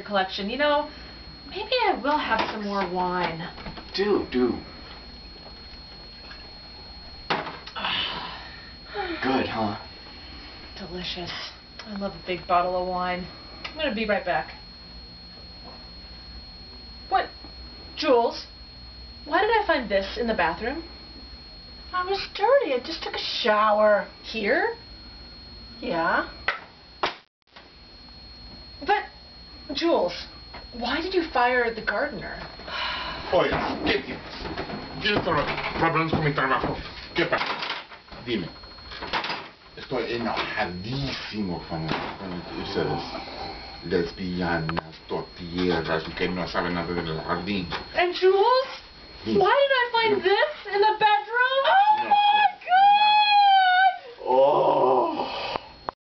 collection. You know, maybe I will have some more wine. Do. Good, huh? Delicious. I love a big bottle of wine. I'm gonna be right back. What? Jules? Why did I find this in the bathroom? I was dirty. I just took a shower. Here? Yeah? But, Jules, why did you fire the gardener? Oiga, ¿qué tienes? ¿Tienes problemas con mi trabajo? ¿Qué pasa? Dime. Estoy enojadísimo con ustedes. Lesbianas, tortilleras, que no saben nada del jardín. And Jules? Dime. Why did I find this in the bedroom? Oh No, my God! Oh!